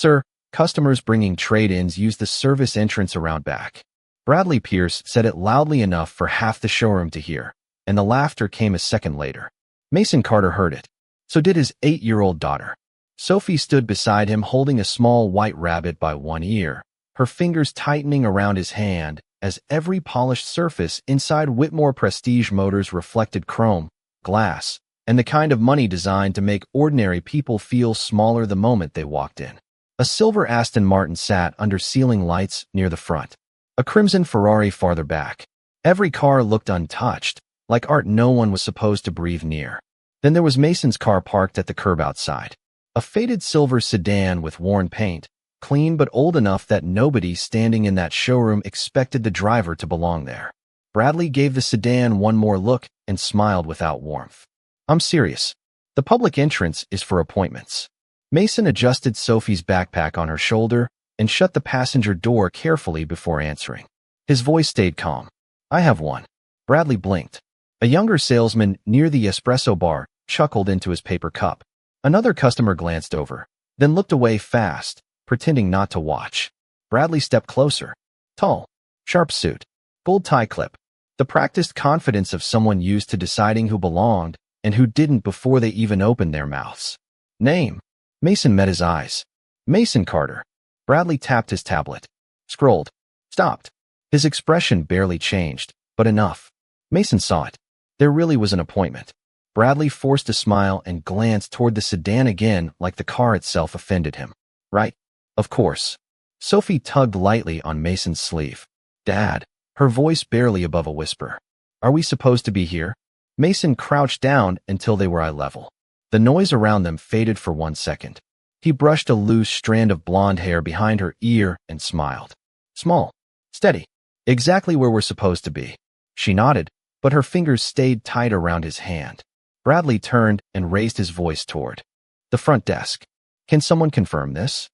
Sir, customers bringing trade-ins use the service entrance around back. Bradley Pierce said it loudly enough for half the showroom to hear, and the laughter came a second later. Mason Carter heard it. So did his 8-year-old daughter. Sophie stood beside him holding a small white rabbit by one ear, her fingers tightening around his hand as every polished surface inside Whitmore Prestige Motors reflected chrome, glass, and the kind of money designed to make ordinary people feel smaller the moment they walked in. A silver Aston Martin sat under ceiling lights near the front, a crimson Ferrari farther back. Every car looked untouched, like art no one was supposed to breathe near. Then there was Mason's car parked at the curb outside. A faded silver sedan with worn paint, clean but old enough that nobody standing in that showroom expected the driver to belong there. Bradley gave the sedan one more look and smiled without warmth. I'm serious. The public entrance is for appointments. Mason adjusted Sophie's backpack on her shoulder and shut the passenger door carefully before answering. His voice stayed calm. I have one. Bradley blinked. A younger salesman near the espresso bar chuckled into his paper cup. Another customer glanced over, then looked away fast, pretending not to watch. Bradley stepped closer. Tall, sharp suit, gold tie clip. The practiced confidence of someone used to deciding who belonged and who didn't before they even opened their mouths. Name. Mason met his eyes. Mason Carter. Bradley tapped his tablet. Scrolled. Stopped. His expression barely changed, but enough. Mason saw it. There really was an appointment. Bradley forced a smile and glanced toward the sedan again like the car itself offended him. Right? Of course. Sophie tugged lightly on Mason's sleeve. Dad, her voice barely above a whisper. Are we supposed to be here? Mason crouched down until they were eye level. The noise around them faded for 1 second. He brushed a loose strand of blonde hair behind her ear and smiled. Small. Steady. Exactly where we're supposed to be. She nodded, but her fingers stayed tight around his hand. Bradley turned and raised his voice toward the front desk. Can someone confirm this?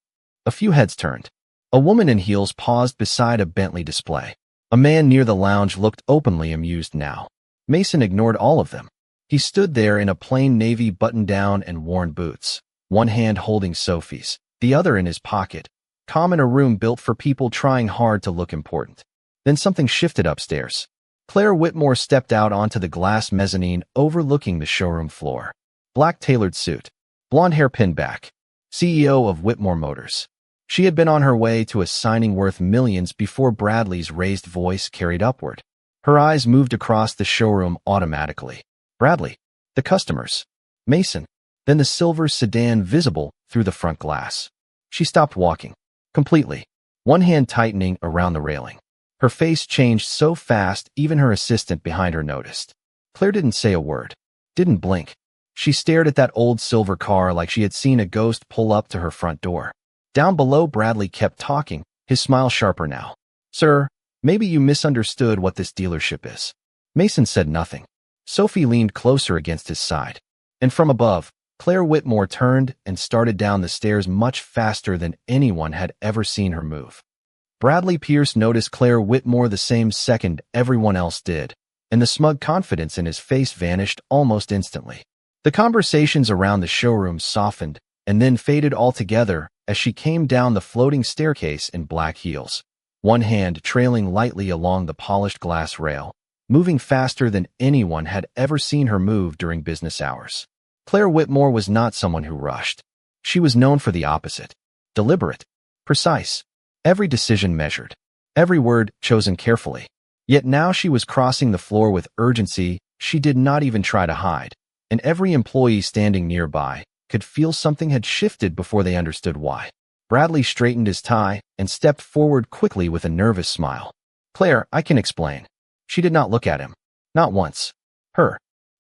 A few heads turned. A woman in heels paused beside a Bentley display. A man near the lounge looked openly amused now. Mason ignored all of them. He stood there in a plain navy button-down and worn boots, one hand holding Sophie's, the other in his pocket, calm in a room built for people trying hard to look important. Then something shifted upstairs. Claire Whitmore stepped out onto the glass mezzanine overlooking the showroom floor. Black tailored suit, blonde hair pinned back. CEO of Whitmore Motors. She had been on her way to a signing worth millions before Bradley's raised voice carried upward. Her eyes moved across the showroom automatically. Bradley, the customers, Mason, then the silver sedan visible through the front glass. She stopped walking, completely, one hand tightening around the railing. Her face changed so fast even her assistant behind her noticed. Claire didn't say a word, didn't blink. She stared at that old silver car like she had seen a ghost pull up to her front door. Down below, Bradley kept talking, his smile sharper now. Sir, maybe you misunderstood what this dealership is. Mason said nothing. Sophie leaned closer against his side. And from above, Claire Whitmore turned and started down the stairs much faster than anyone had ever seen her move. Bradley Pierce noticed Claire Whitmore the same second everyone else did, and the smug confidence in his face vanished almost instantly. The conversations around the showroom softened and then faded altogether as she came down the floating staircase in black heels, one hand trailing lightly along the polished glass rail, moving faster than anyone had ever seen her move during business hours. Claire Whitmore was not someone who rushed. She was known for the opposite. Deliberate, precise, every decision measured, every word chosen carefully. Yet now she was crossing the floor with urgency she did not even try to hide, and every employee standing nearby could feel something had shifted before they understood why. Bradley straightened his tie and stepped forward quickly with a nervous smile. Claire, I can explain. She did not look at him. Not once. Her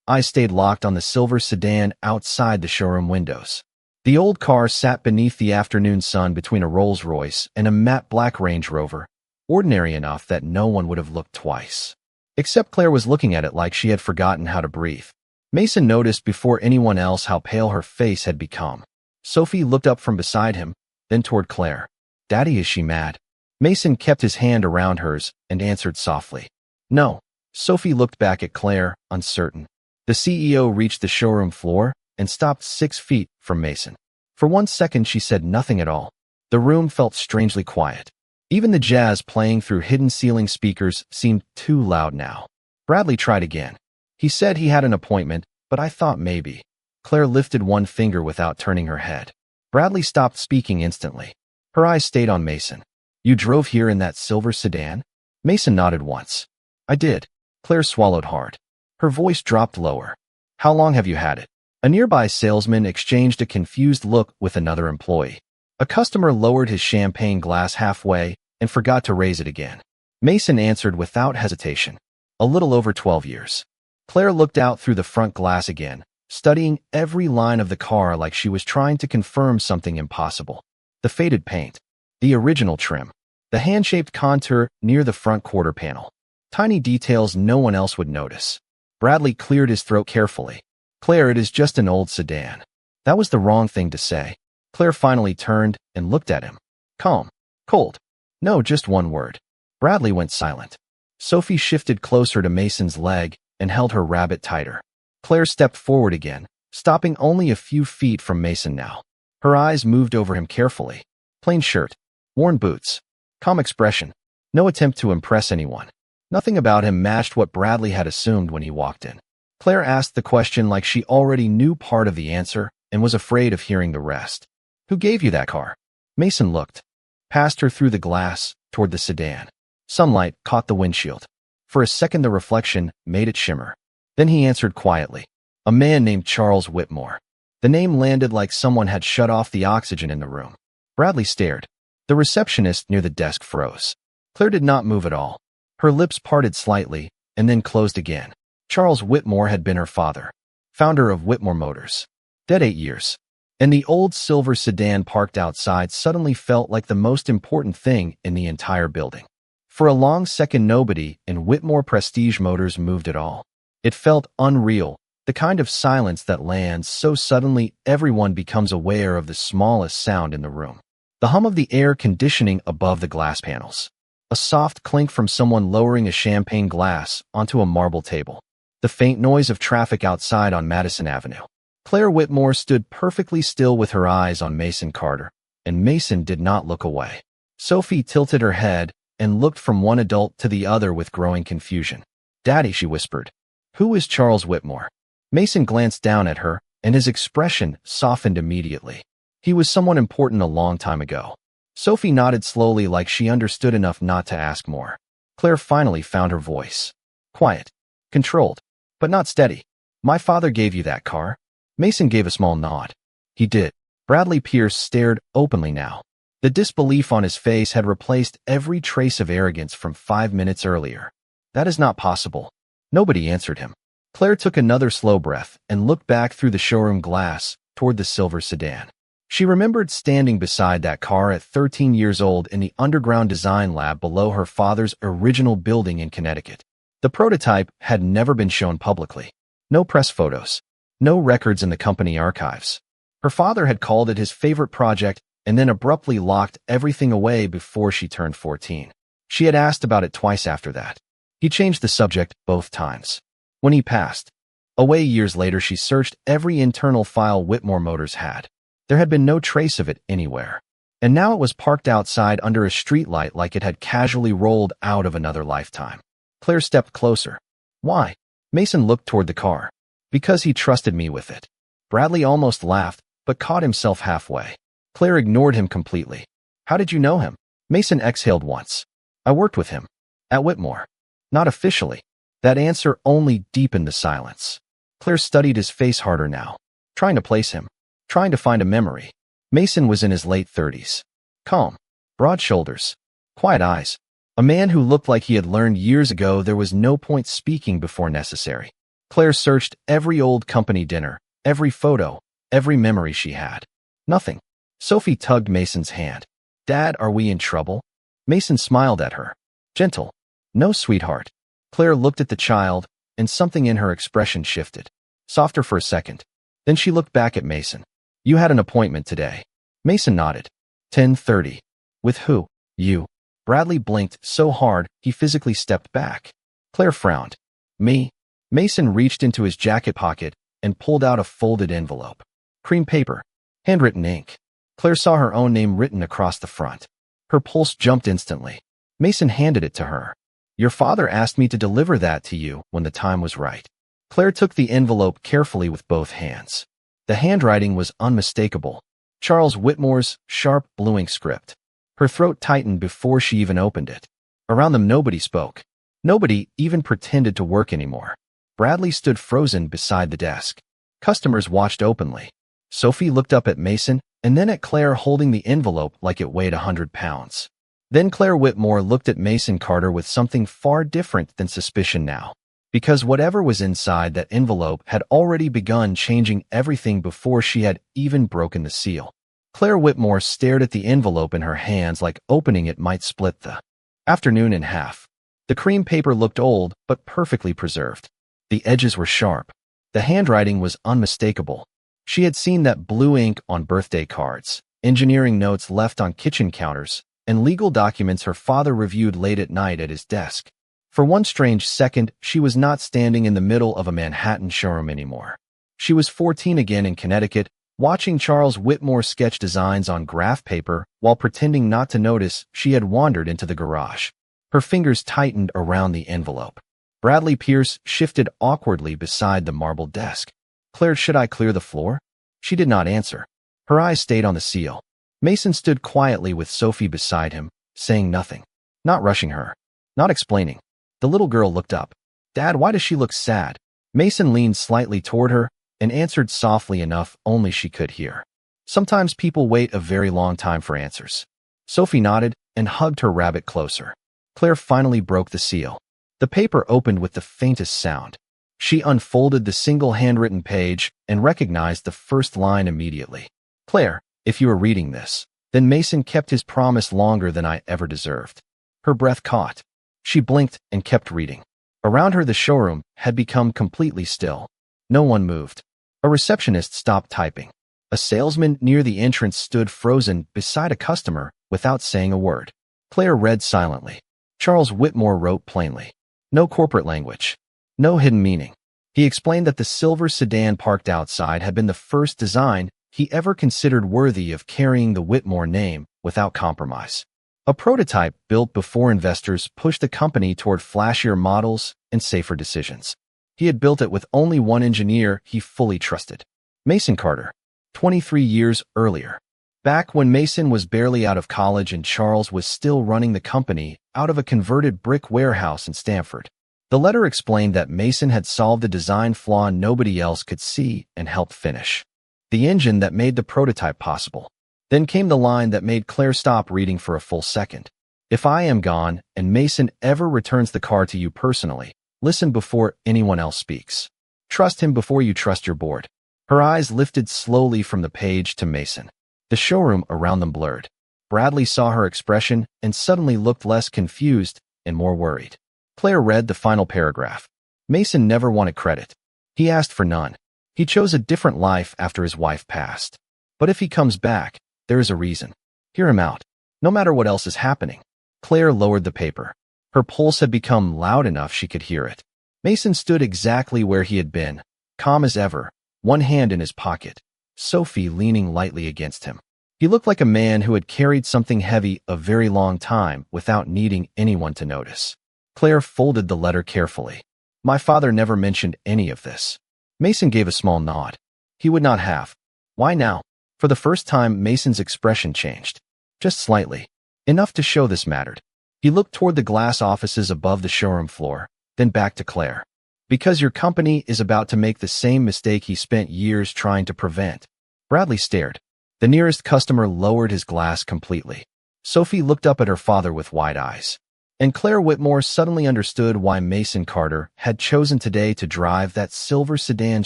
eyes stayed locked on the silver sedan outside the showroom windows. The old car sat beneath the afternoon sun between a Rolls-Royce and a matte black Range Rover, ordinary enough that no one would have looked twice. Except Claire was looking at it like she had forgotten how to breathe. Mason noticed before anyone else how pale her face had become. Sophie looked up from beside him, then toward Claire. Daddy, is she mad? Mason kept his hand around hers and answered softly. No. Sophie looked back at Claire, uncertain. The CEO reached the showroom floor and stopped 6 feet from Mason. For 1 second she said nothing at all. The room felt strangely quiet. Even the jazz playing through hidden ceiling speakers seemed too loud now. Bradley tried again. He said he had an appointment, but I thought maybe. Claire lifted one finger without turning her head. Bradley stopped speaking instantly. Her eyes stayed on Mason. You drove here in that silver sedan? Mason nodded once. I did. Claire swallowed hard. Her voice dropped lower. How long have you had it? A nearby salesman exchanged a confused look with another employee. A customer lowered his champagne glass halfway and forgot to raise it again. Mason answered without hesitation. A little over 12 years. Claire looked out through the front glass again, studying every line of the car like she was trying to confirm something impossible. The faded paint. The original trim. The hand-shaped contour near the front quarter panel. Tiny details no one else would notice. Bradley cleared his throat carefully. Claire, it is just an old sedan. That was the wrong thing to say. Claire finally turned and looked at him. Calm. Cold. No, just one word. Bradley went silent. Sophie shifted closer to Mason's leg and held her rabbit tighter. Claire stepped forward again, stopping only a few feet from Mason now. Her eyes moved over him carefully. Plain shirt. Worn boots. Calm expression. No attempt to impress anyone. Nothing about him matched what Bradley had assumed when he walked in. Claire asked the question like she already knew part of the answer and was afraid of hearing the rest. Who gave you that car? Mason looked past her through the glass toward the sedan. Sunlight caught the windshield. For a second the reflection made it shimmer. Then he answered quietly. A man named Charles Whitmore. The name landed like someone had shut off the oxygen in the room. Bradley stared. The receptionist near the desk froze. Claire did not move at all. Her lips parted slightly and then closed again. Charles Whitmore had been her father, founder of Whitmore Motors. Dead 8 years. And the old silver sedan parked outside suddenly felt like the most important thing in the entire building. For a long second nobody in Whitmore Prestige Motors moved at all. It felt unreal, the kind of silence that lands so suddenly everyone becomes aware of the smallest sound in the room. The hum of the air conditioning above the glass panels. A soft clink from someone lowering a champagne glass onto a marble table. The faint noise of traffic outside on Madison Avenue. Claire Whitmore stood perfectly still with her eyes on Mason Carter, and Mason did not look away. Sophie tilted her head and looked from one adult to the other with growing confusion. Daddy, she whispered. Who is Charles Whitmore? Mason glanced down at her, and his expression softened immediately. He was someone important a long time ago. Sophie nodded slowly like she understood enough not to ask more. Claire finally found her voice. Quiet. Controlled. But not steady. My father gave you that car? Mason gave a small nod. He did. Bradley Pierce stared openly now. The disbelief on his face had replaced every trace of arrogance from 5 minutes earlier. That is not possible. Nobody answered him. Claire took another slow breath and looked back through the showroom glass toward the silver sedan. She remembered standing beside that car at 13 years old in the underground design lab below her father's original building in Connecticut. The prototype had never been shown publicly. No press photos. No records in the company archives. Her father had called it his favorite project and then abruptly locked everything away before she turned 14. She had asked about it twice after that. He changed the subject both times. When he passed away years later, she searched every internal file Whitmore Motors had. There had been no trace of it anywhere. And now it was parked outside under a streetlight like it had casually rolled out of another lifetime. Claire stepped closer. Why? Mason looked toward the car. Because he trusted me with it. Bradley almost laughed, but caught himself halfway. Claire ignored him completely. How did you know him? Mason exhaled once. I worked with him. At Whitmore. Not officially. That answer only deepened the silence. Claire studied his face harder now. Trying to place him. Trying to find a memory. Mason was in his late 30s. Calm. Broad shoulders. Quiet eyes. A man who looked like he had learned years ago there was no point speaking before necessary. Claire searched every old company dinner, every photo, every memory she had. Nothing. Sophie tugged Mason's hand. Dad, are we in trouble? Mason smiled at her. Gentle. No, sweetheart. Claire looked at the child, and something in her expression shifted. Softer for a second. Then she looked back at Mason. You had an appointment today. Mason nodded. 10:30. With who? You. Bradley blinked so hard he physically stepped back. Claire frowned. Me? Mason reached into his jacket pocket and pulled out a folded envelope. Cream paper. Handwritten ink. Claire saw her own name written across the front. Her pulse jumped instantly. Mason handed it to her. "Your father asked me to deliver that to you when the time was right." Claire took the envelope carefully with both hands. The handwriting was unmistakable. Charles Whitmore's sharp, bluing script. Her throat tightened before she even opened it. Around them nobody spoke. Nobody even pretended to work anymore. Bradley stood frozen beside the desk. Customers watched openly. Sophie looked up at Mason and then at Claire holding the envelope like it weighed 100 pounds. Then Claire Whitmore looked at Mason Carter with something far different than suspicion now. Because whatever was inside that envelope had already begun changing everything before she had even broken the seal. Claire Whitmore stared at the envelope in her hands like opening it might split the afternoon in half. The cream paper looked old but perfectly preserved. The edges were sharp. The handwriting was unmistakable. She had seen that blue ink on birthday cards, engineering notes left on kitchen counters, and legal documents her father reviewed late at night at his desk. For one strange second, she was not standing in the middle of a Manhattan showroom anymore. She was 14 again in Connecticut, watching Charles Whitmore sketch designs on graph paper while pretending not to notice she had wandered into the garage. Her fingers tightened around the envelope. Bradley Pierce shifted awkwardly beside the marble desk. "Claire, should I clear the floor?" She did not answer. Her eyes stayed on the seal. Mason stood quietly with Sophie beside him, saying nothing. Not rushing her. Not explaining. The little girl looked up. "Dad, why does she look sad?" Mason leaned slightly toward her and answered softly enough only she could hear. "Sometimes people wait a very long time for answers." Sophie nodded and hugged her rabbit closer. Claire finally broke the seal. The paper opened with the faintest sound. She unfolded the single handwritten page and recognized the first line immediately. "Claire, if you are reading this, then Mason kept his promise longer than I ever deserved." Her breath caught. She blinked and kept reading. Around her the showroom had become completely still. No one moved. A receptionist stopped typing. A salesman near the entrance stood frozen beside a customer without saying a word. Claire read silently. Charles Whitmore wrote plainly. No corporate language. No hidden meaning. He explained that the silver sedan parked outside had been the first design he ever considered worthy of carrying the Whitmore name without compromise. A prototype built before investors pushed the company toward flashier models and safer decisions. He had built it with only one engineer he fully trusted. Mason Carter. 23 years earlier. Back when Mason was barely out of college and Charles was still running the company out of a converted brick warehouse in Stamford. The letter explained that Mason had solved a design flaw nobody else could see and helped finish the engine that made the prototype possible. Then came the line that made Claire stop reading for a full second. "If I am gone and Mason ever returns the car to you personally, listen before anyone else speaks. Trust him before you trust your board." Her eyes lifted slowly from the page to Mason. The showroom around them blurred. Bradley saw her expression and suddenly looked less confused and more worried. Claire read the final paragraph. Mason never wanted credit. He asked for none. He chose a different life after his wife passed. But if he comes back, there is a reason. Hear him out. No matter what else is happening. Claire lowered the paper. Her pulse had become loud enough she could hear it. Mason stood exactly where he had been, calm as ever, one hand in his pocket, Sophie leaning lightly against him. He looked like a man who had carried something heavy a very long time without needing anyone to notice. Claire folded the letter carefully. "My father never mentioned any of this." Mason gave a small nod. He would not have. Why now? For the first time, Mason's expression changed. Just slightly. Enough to show this mattered. He looked toward the glass offices above the showroom floor, then back to Claire. "Because your company is about to make the same mistake he spent years trying to prevent." Bradley stared. The nearest customer lowered his glass completely. Sophie looked up at her father with wide eyes. And Claire Whitmore suddenly understood why Mason Carter had chosen today to drive that silver sedan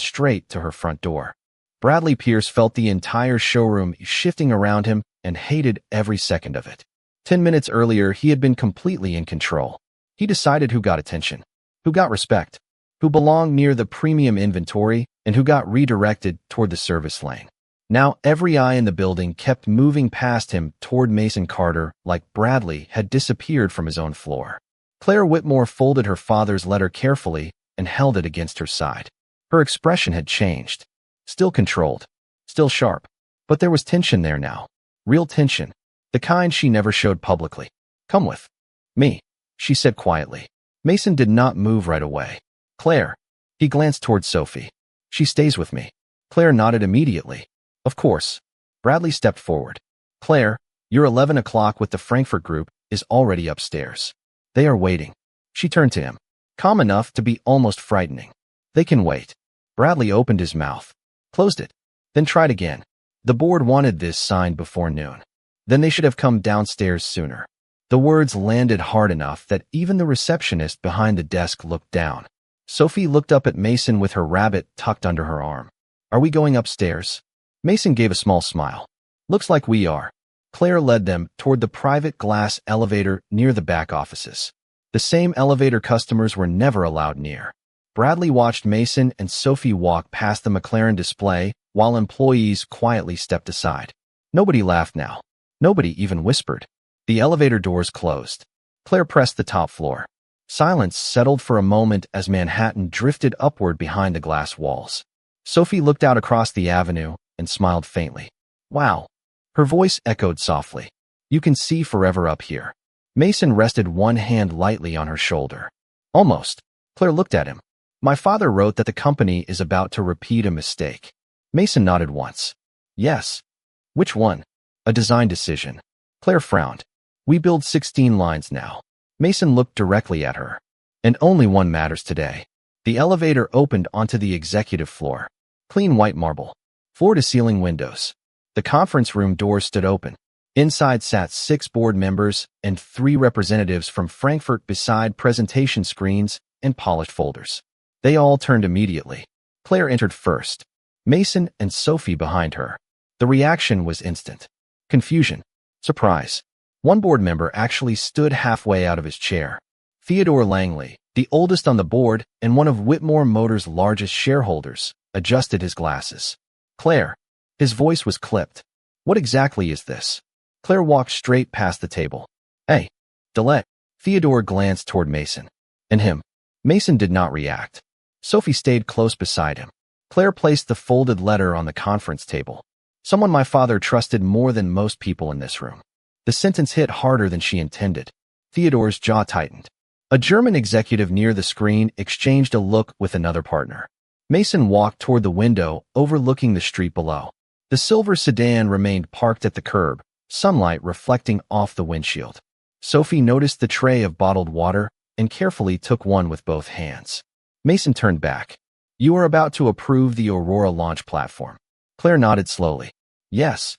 straight to her front door. Bradley Pierce felt the entire showroom shifting around him and hated every second of it. 10 minutes earlier, he had been completely in control. He decided who got attention, who got respect, who belonged near the premium inventory, and who got redirected toward the service lane. Now every eye in the building kept moving past him toward Mason Carter like Bradley had disappeared from his own floor. Claire Whitmore folded her father's letter carefully and held it against her side. Her expression had changed. Still controlled. Still sharp. But there was tension there now. Real tension. The kind she never showed publicly. Come with me, she said quietly. Mason did not move right away. Claire. He glanced toward Sophie. She stays with me. Claire nodded immediately. Of course. Bradley stepped forward. Claire, your 11 o'clock with the Frankfurt group is already upstairs. They are waiting. She turned to him. Calm enough to be almost frightening. They can wait. Bradley opened his mouth, closed it, then tried again. The board wanted this signed before noon. Then they should have come downstairs sooner. The words landed hard enough that even the receptionist behind the desk looked down. Sophie looked up at Mason with her rabbit tucked under her arm. Are we going upstairs? Mason gave a small smile. Looks like we are. Claire led them toward the private glass elevator near the back offices. The same elevator customers were never allowed near. Bradley watched Mason and Sophie walk past the McLaren display while employees quietly stepped aside. Nobody laughed now. Nobody even whispered. The elevator doors closed. Claire pressed the top floor. Silence settled for a moment as Manhattan drifted upward behind the glass walls. Sophie looked out across the avenue and smiled faintly. Wow. Her voice echoed softly. You can see forever up here. Mason rested one hand lightly on her shoulder. Almost. Claire looked at him. My father wrote that the company is about to repeat a mistake. Mason nodded once. Yes. Which one? A design decision. Claire frowned. We build 16 lines now. Mason looked directly at her. And only one matters today. The elevator opened onto the executive floor. Clean white marble. Floor-to-ceiling windows. The conference room doors stood open. Inside sat 6 board members and 3 representatives from Frankfurt beside presentation screens and polished folders. They all turned immediately. Claire entered first. Mason and Sophie behind her. The reaction was instant. Confusion. Surprise. One board member actually stood halfway out of his chair. Theodore Langley, the oldest on the board and one of Whitmore Motors' largest shareholders, adjusted his glasses. Claire. His voice was clipped. What exactly is this? Claire walked straight past the table. Hey, delay. Theodore glanced toward Mason. And him. Mason did not react. Sophie stayed close beside him. Claire placed the folded letter on the conference table. Someone my father trusted more than most people in this room. The sentence hit harder than she intended. Theodore's jaw tightened. A German executive near the screen exchanged a look with another partner. Mason walked toward the window, overlooking the street below. The silver sedan remained parked at the curb, sunlight reflecting off the windshield. Sophie noticed the tray of bottled water and carefully took one with both hands. Mason turned back. You are about to approve the Aurora launch platform. Claire nodded slowly. Yes.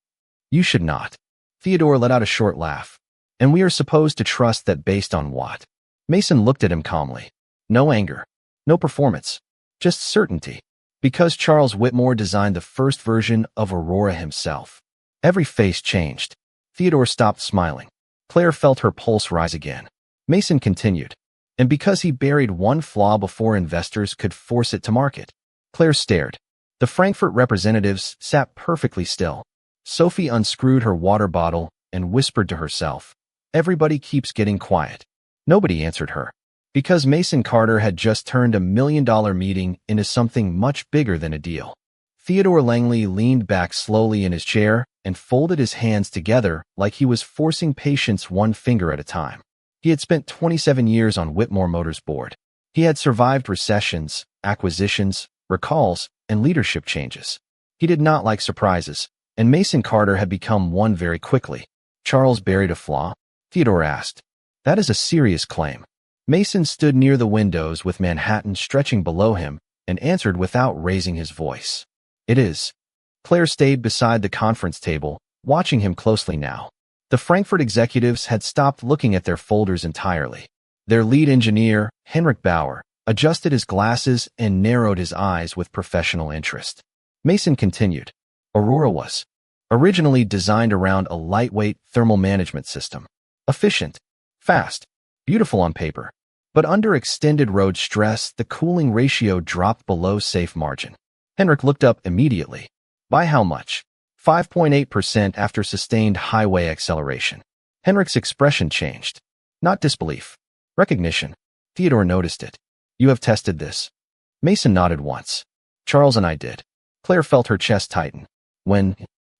You should not. Theodore let out a short laugh. And we are supposed to trust that based on what? Mason looked at him calmly. No anger. No performance. Just certainty. Because Charles Whitmore designed the first version of Aurora himself. Every face changed. Theodore stopped smiling. Claire felt her pulse rise again. Mason continued. And because he buried one flaw before investors could force it to market. Claire stared. The Frankfurt representatives sat perfectly still. Sophie unscrewed her water bottle and whispered to herself. Everybody keeps getting quiet. Nobody answered her. Because Mason Carter had just turned $1 million meeting into something much bigger than a deal. Theodore Langley leaned back slowly in his chair and folded his hands together like he was forcing patience one finger at a time. He had spent 27 years on Whitmore Motors' board. He had survived recessions, acquisitions, recalls, and leadership changes. He did not like surprises, and Mason Carter had become one very quickly. Charles buried a flaw? Theodore asked. That is a serious claim. Mason stood near the windows with Manhattan stretching below him and answered without raising his voice. It is. Claire stayed beside the conference table, watching him closely now. The Frankfurt executives had stopped looking at their folders entirely. Their lead engineer, Henrik Bauer, adjusted his glasses and narrowed his eyes with professional interest. Mason continued. Aurora was originally designed around a lightweight thermal management system. Efficient, fast, beautiful on paper. But under extended road stress, the cooling ratio dropped below safe margin. Henrik looked up immediately. By how much? 5.8% after sustained highway acceleration. Henrik's expression changed. Not disbelief. Recognition. Theodore noticed it. You have tested this. Mason nodded once. Charles and I did. Claire felt her chest tighten. When?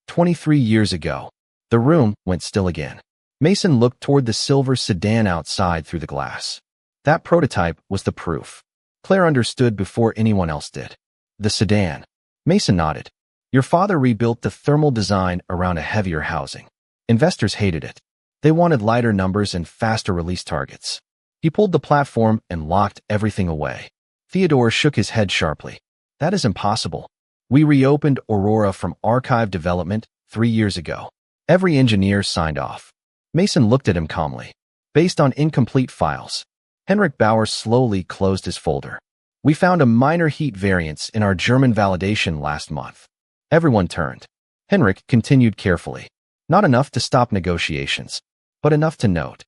23 years ago. The room went still again. Mason looked toward the silver sedan outside through the glass. That prototype was the proof. Claire understood before anyone else did. The sedan. Mason nodded. Your father rebuilt the thermal design around a heavier housing. Investors hated it. They wanted lighter numbers and faster release targets. He pulled the platform and locked everything away. Theodore shook his head sharply. That is impossible. We reopened Aurora from archive development 3 years ago. Every engineer signed off. Mason looked at him calmly. Based on incomplete files. Henrik Bauer slowly closed his folder. We found a minor heat variance in our German validation last month. Everyone turned. Henrik continued carefully. Not enough to stop negotiations, but enough to note.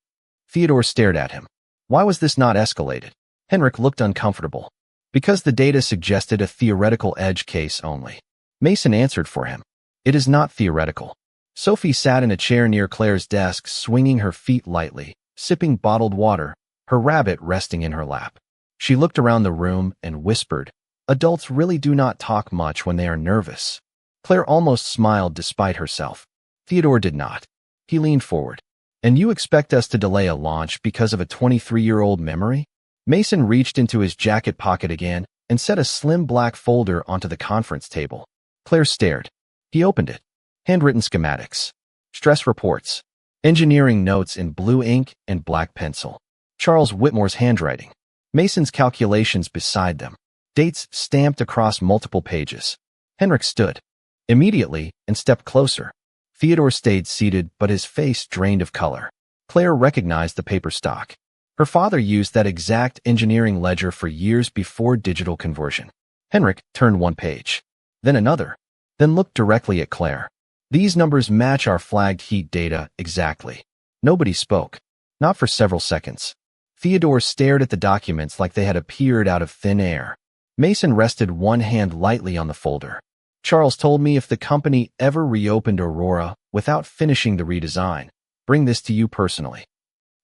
Theodore stared at him. Why was this not escalated? Henrik looked uncomfortable. Because the data suggested a theoretical edge case only. Mason answered for him. It is not theoretical. Sophie sat in a chair near Claire's desk, swinging her feet lightly, sipping bottled water, her rabbit resting in her lap. She looked around the room and whispered, adults really do not talk much when they are nervous. Claire almost smiled despite herself. Theodore did not. He leaned forward. And you expect us to delay a launch because of a 23-year-old memory? Mason reached into his jacket pocket again and set a slim black folder onto the conference table. Claire stared. He opened it. Handwritten schematics. Stress reports. Engineering notes in blue ink and black pencil. Charles Whitmore's handwriting. Mason's calculations beside them. Dates stamped across multiple pages. Henrik stood. Immediately and stepped closer. Theodore stayed seated, but his face drained of color. Claire recognized the paper stock. Her father used that exact engineering ledger for years before digital conversion. Henrik turned one page, then another, then looked directly at Claire. These numbers match our flagged heat data exactly. Nobody spoke, not for several seconds. Theodore stared at the documents like they had appeared out of thin air. Mason rested one hand lightly on the folder. Charles told me if the company ever reopened Aurora without finishing the redesign, bring this to you personally.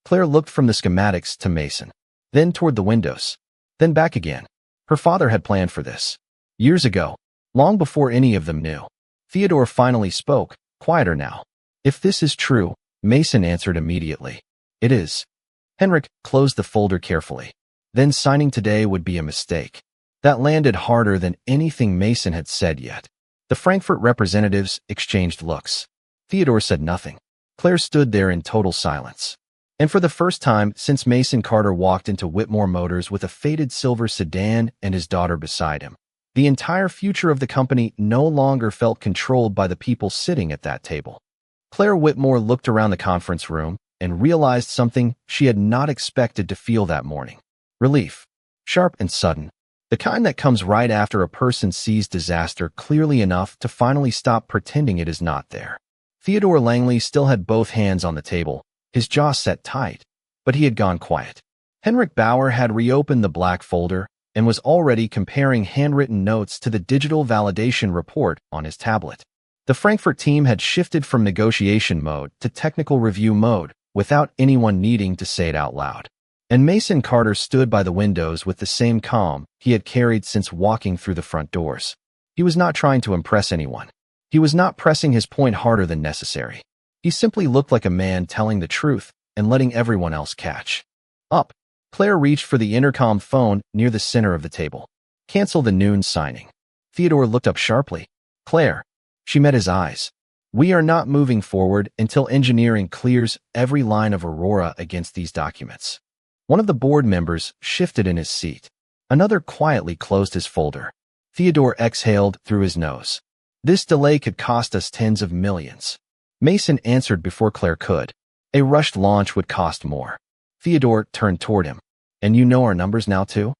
Claire looked from the schematics to Mason, then toward the windows, then back again. Her father had planned for this. Years ago, long before any of them knew. Theodore finally spoke, quieter now. If this is true, Mason answered immediately. It is. Henrik closed the folder carefully. Then signing today would be a mistake. That landed harder than anything Mason had said yet. The Frankfurt representatives exchanged looks. Theodore said nothing. Claire stood there in total silence. And for the first time since Mason Carter walked into Whitmore Motors with a faded silver sedan and his daughter beside him, the entire future of the company no longer felt controlled by the people sitting at that table. Claire Whitmore looked around the conference room and realized something she had not expected to feel that morning. Relief. Sharp and sudden. The kind that comes right after a person sees disaster clearly enough to finally stop pretending it is not there. Theodore Langley still had both hands on the table, his jaw set tight, but he had gone quiet. Henrik Bauer had reopened the black folder and was already comparing handwritten notes to the digital validation report on his tablet. The Frankfurt team had shifted from negotiation mode to technical review mode without anyone needing to say it out loud. And Mason Carter stood by the windows with the same calm he had carried since walking through the front doors. He was not trying to impress anyone. He was not pressing his point harder than necessary. He simply looked like a man telling the truth and letting everyone else catch up. Claire reached for the intercom phone near the center of the table. Cancel the noon signing. Theodore looked up sharply. Claire. She met his eyes. We are not moving forward until engineering clears every line of Aurora against these documents. One of the board members shifted in his seat. Another quietly closed his folder. Theodore exhaled through his nose. This delay could cost us tens of millions. Mason answered before Claire could. A rushed launch would cost more. Theodore turned toward him. And you know our numbers now too?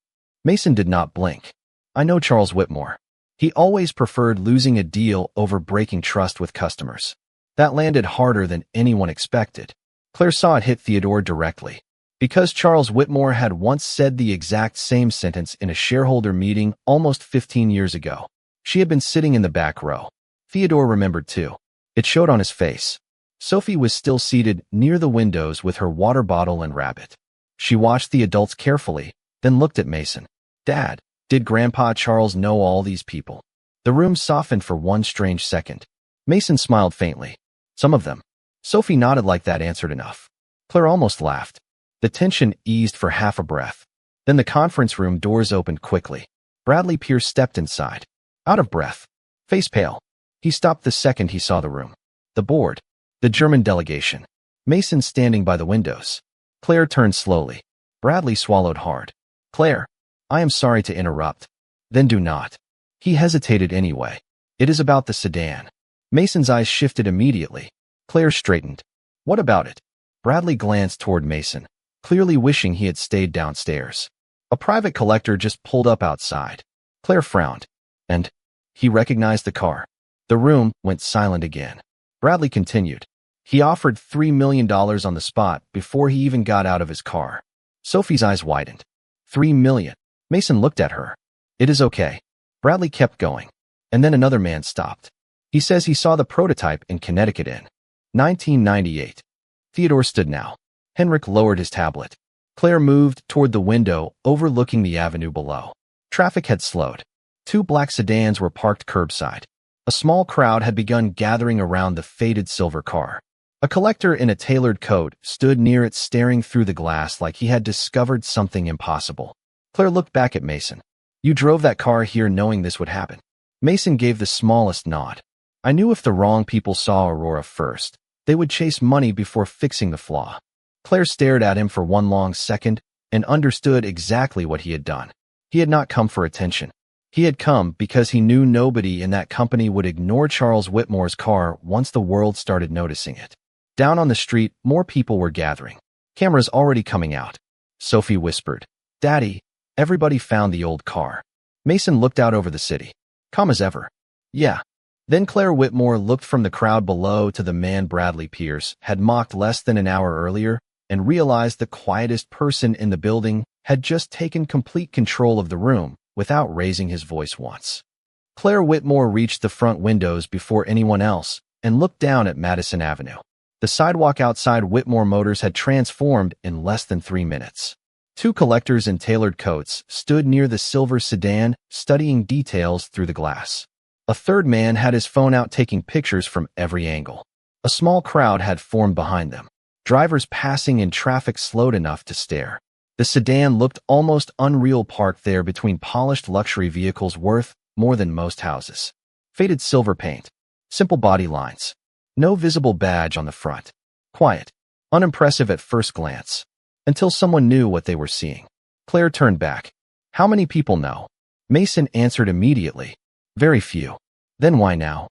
Mason did not blink. I know Charles Whitmore. He always preferred losing a deal over breaking trust with customers. That landed harder than anyone expected. Claire saw it hit Theodore directly. Because Charles Whitmore had once said the exact same sentence in a shareholder meeting almost 15 years ago. She had been sitting in the back row. Theodore remembered too. It showed on his face. Sophie was still seated near the windows with her water bottle and rabbit. She watched the adults carefully, then looked at Mason. Dad, did Grandpa Charles know all these people? The room softened for one strange second. Mason smiled faintly. Some of them. Sophie nodded like that answered enough. Claire almost laughed. The tension eased for half a breath. Then the conference room doors opened quickly. Bradley Pierce stepped inside. Out of breath. Face pale. He stopped the second he saw the room. The board. The German delegation. Mason standing by the windows. Claire turned slowly. Bradley swallowed hard. Claire, I am sorry to interrupt. Then do not. He hesitated anyway. It is about the sedan. Mason's eyes shifted immediately. Claire straightened. What about it? Bradley glanced toward Mason, clearly wishing he had stayed downstairs. A private collector just pulled up outside. Claire frowned. And he recognized the car. The room went silent again. Bradley continued. He offered $3 million on the spot before he even got out of his car. Sophie's eyes widened. $3 million. Mason looked at her. It is okay. Bradley kept going. And then another man stopped. He says he saw the prototype in Connecticut in 1998. Theodore stood now. Henrik lowered his tablet. Claire moved toward the window overlooking the avenue below. Traffic had slowed. 2 black sedans were parked curbside. A small crowd had begun gathering around the faded silver car. A collector in a tailored coat stood near it staring through the glass like he had discovered something impossible. Claire looked back at Mason. You drove that car here knowing this would happen. Mason gave the smallest nod. I knew if the wrong people saw Aurora first, they would chase money before fixing the flaw. Claire stared at him for one long second and understood exactly what he had done. He had not come for attention. He had come because he knew nobody in that company would ignore Charles Whitmore's car once the world started noticing it. Down on the street, more people were gathering. Cameras already coming out. Sophie whispered, Daddy, everybody found the old car. Mason looked out over the city. Calm as ever. Yeah. Then Claire Whitmore looked from the crowd below to the man Bradley Pierce had mocked less than an hour earlier and realized the quietest person in the building had just taken complete control of the room without raising his voice once. Claire Whitmore reached the front windows before anyone else and looked down at Madison Avenue. The sidewalk outside Whitmore Motors had transformed in less than 3 minutes. 2 collectors in tailored coats stood near the silver sedan, studying details through the glass. A third man had his phone out taking pictures from every angle. A small crowd had formed behind them. Drivers passing in traffic slowed enough to stare. The sedan looked almost unreal parked there between polished luxury vehicles worth more than most houses. Faded silver paint. Simple body lines. No visible badge on the front. Quiet. Unimpressive at first glance. Until someone knew what they were seeing. Claire turned back. How many people know? Mason answered immediately. Very few. Then why now?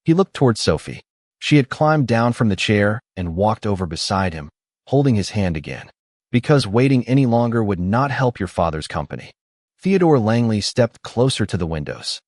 He looked toward Sophie. She had climbed down from the chair and walked over beside him, holding his hand again. Because waiting any longer would not help your father's company. Theodore Langley stepped closer to the windows.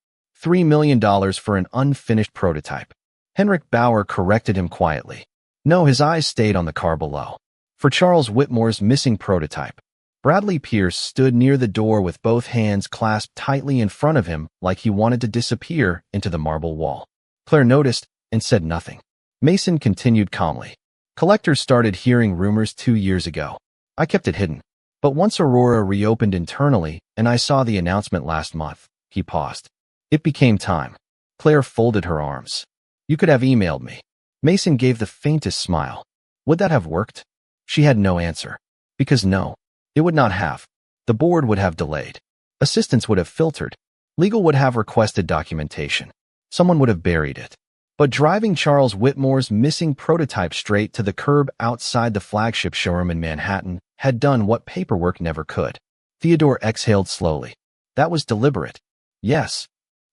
$3 million for an unfinished prototype. Henrik Bauer corrected him quietly. No, his eyes stayed on the car below. For Charles Whitmore's missing prototype. Bradley Pierce stood near the door with both hands clasped tightly in front of him like he wanted to disappear into the marble wall. Claire noticed and said nothing. Mason continued calmly. Collectors started hearing rumors 2 years ago. I kept it hidden. But once Aurora reopened internally and I saw the announcement last month, he paused. It became time. Claire folded her arms. You could have emailed me. Mason gave the faintest smile. Would that have worked? She had no answer. Because no. It would not have. The board would have delayed. Assistants would have filtered. Legal would have requested documentation. Someone would have buried it. But driving Charles Whitmore's missing prototype straight to the curb outside the flagship showroom in Manhattan had done what paperwork never could. Theodore exhaled slowly. That was deliberate. Yes.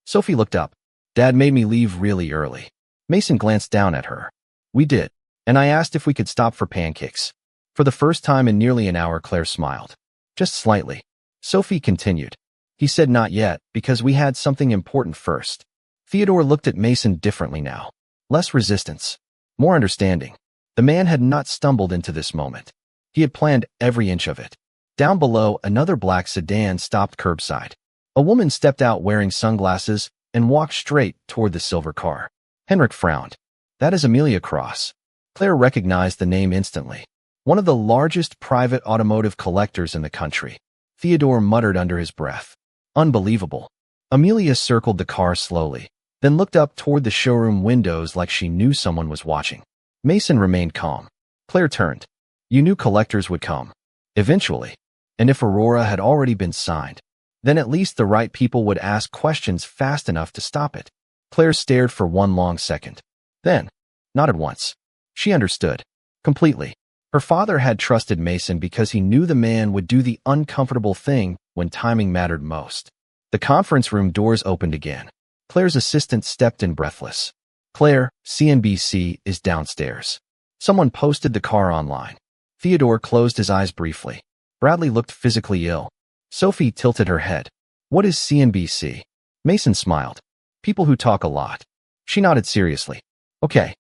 Sophie looked up. Dad made me leave really early. Mason glanced down at her. We did. And I asked if we could stop for pancakes. For the first time in nearly an hour, Claire smiled. Just slightly. Sophie continued. He said not yet, because we had something important first. Theodore looked at Mason differently now. Less resistance. More understanding. The man had not stumbled into this moment. He had planned every inch of it. Down below, another black sedan stopped curbside. A woman stepped out wearing sunglasses and walked straight toward the silver car. Henrik frowned. That is Amelia Cross. Claire recognized the name instantly. One of the largest private automotive collectors in the country. Theodore muttered under his breath. Unbelievable. Amelia circled the car slowly. then looked up toward the showroom windows like she knew someone was watching. Mason remained calm. Claire turned. You knew collectors would come. Eventually. And if Aurora had already been signed, then at least the right people would ask questions fast enough to stop it. Claire stared for one long second. Then, nodded once. She understood. Completely. Her father had trusted Mason because he knew the man would do the uncomfortable thing when timing mattered most. The conference room doors opened again. Claire's assistant stepped in breathless. Claire, CNBC is downstairs. Someone posted the car online. Theodore closed his eyes briefly. Bradley looked physically ill. Sophie tilted her head. What is CNBC? Mason smiled. People who talk a lot. She nodded seriously. Okay.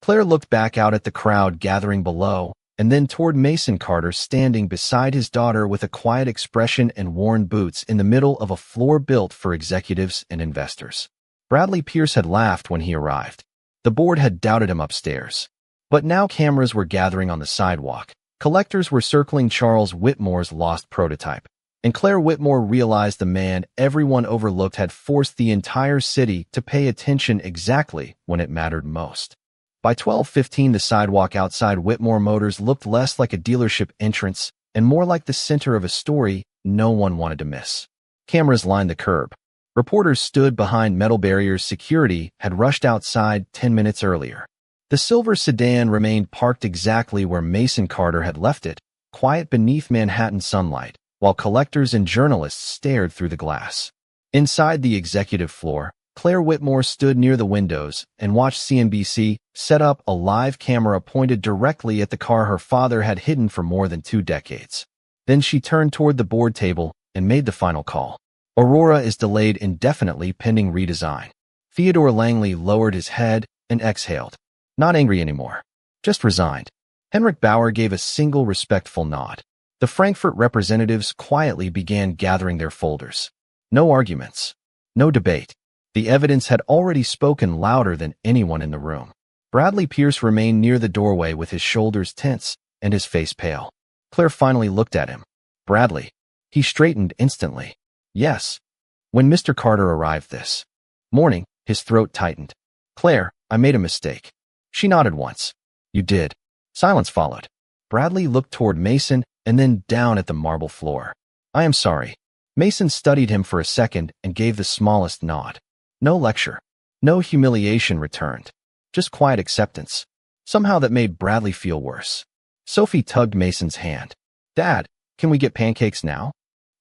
Claire looked back out at the crowd gathering below, and then toward Mason Carter standing beside his daughter with a quiet expression and worn boots in the middle of a floor built for executives and investors. Bradley Pierce had laughed when he arrived. The board had doubted him upstairs. But now cameras were gathering on the sidewalk. Collectors were circling Charles Whitmore's lost prototype. And Claire Whitmore realized the man everyone overlooked had forced the entire city to pay attention exactly when it mattered most. By 12:15, the sidewalk outside Whitmore Motors looked less like a dealership entrance and more like the center of a story no one wanted to miss. Cameras lined the curb. Reporters stood behind metal barriers. Security had rushed outside 10 minutes earlier. The silver sedan remained parked exactly where Mason Carter had left it, quiet beneath Manhattan sunlight, while collectors and journalists stared through the glass. Inside the executive floor, Claire Whitmore stood near the windows and watched CNBC set up a live camera pointed directly at the car her father had hidden for more than 2 decades. Then she turned toward the board table and made the final call. Aurora is delayed indefinitely pending redesign. Theodore Langley lowered his head and exhaled. Not angry anymore. Just resigned. Henrik Bauer gave a single respectful nod. The Frankfurt representatives quietly began gathering their folders. No arguments. No debate. The evidence had already spoken louder than anyone in the room. Bradley Pierce remained near the doorway with his shoulders tense and his face pale. Claire finally looked at him. Bradley. He straightened instantly. Yes. When Mr. Carter arrived this morning, his throat tightened. Claire, I made a mistake. She nodded once. You did. Silence followed. Bradley looked toward Mason and then down at the marble floor. I am sorry. Mason studied him for a second and gave the smallest nod. No lecture. No humiliation returned. Just quiet acceptance. Somehow that made Bradley feel worse. Sophie tugged Mason's hand. Dad, can we get pancakes now?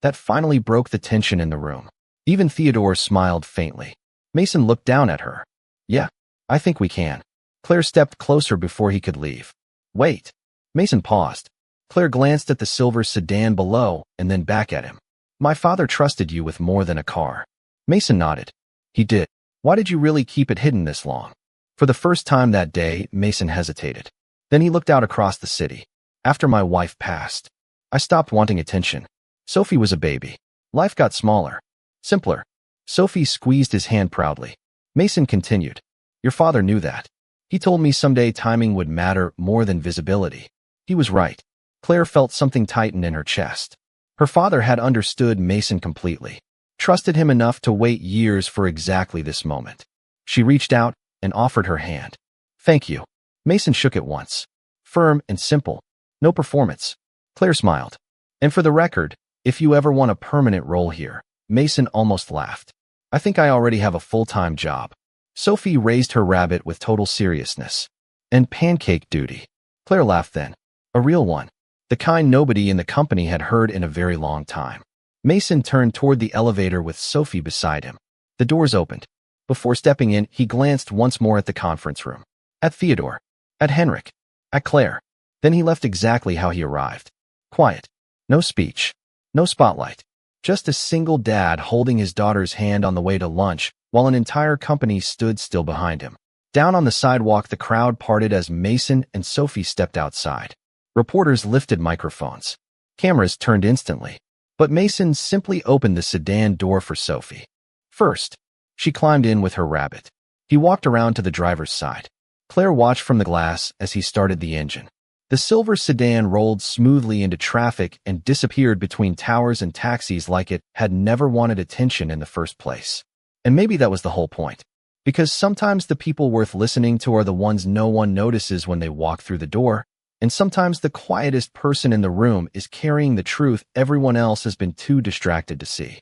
That finally broke the tension in the room. Even Theodore smiled faintly. Mason looked down at her. Yeah, I think we can. Claire stepped closer before he could leave. Wait. Mason paused. Claire glanced at the silver sedan below and then back at him. My father trusted you with more than a car. Mason nodded. He did. Why did you really keep it hidden this long? For the first time that day, Mason hesitated. Then he looked out across the city. After my wife passed, I stopped wanting attention. Sophie was a baby. Life got smaller. Simpler. Sophie squeezed his hand proudly. Mason continued. Your father knew that. He told me someday timing would matter more than visibility. He was right. Claire felt something tighten in her chest. Her father had understood Mason completely. Trusted him enough to wait years for exactly this moment. She reached out and offered her hand. Thank you. Mason shook it once. Firm and simple. No performance. Claire smiled. And for the record, if you ever want a permanent role here, Mason almost laughed. I think I already have a full-time job. Sophie raised her rabbit with total seriousness. And pancake duty. Claire laughed then. A real one. The kind nobody in the company had heard in a very long time. Mason turned toward the elevator with Sophie beside him. The doors opened. Before stepping in, he glanced once more at the conference room. At Theodore. At Henrik. At Claire. Then he left exactly how he arrived. Quiet. No speech. No spotlight. Just a single dad holding his daughter's hand on the way to lunch, while an entire company stood still behind him. Down on the sidewalk, the crowd parted as Mason and Sophie stepped outside. Reporters lifted microphones. Cameras turned instantly. But Mason simply opened the sedan door for Sophie. First, she climbed in with her rabbit. He walked around to the driver's side. Claire watched from the glass as he started the engine. The silver sedan rolled smoothly into traffic and disappeared between towers and taxis like it had never wanted attention in the first place. And maybe that was the whole point. Because sometimes the people worth listening to are the ones no one notices when they walk through the door, and sometimes the quietest person in the room is carrying the truth everyone else has been too distracted to see.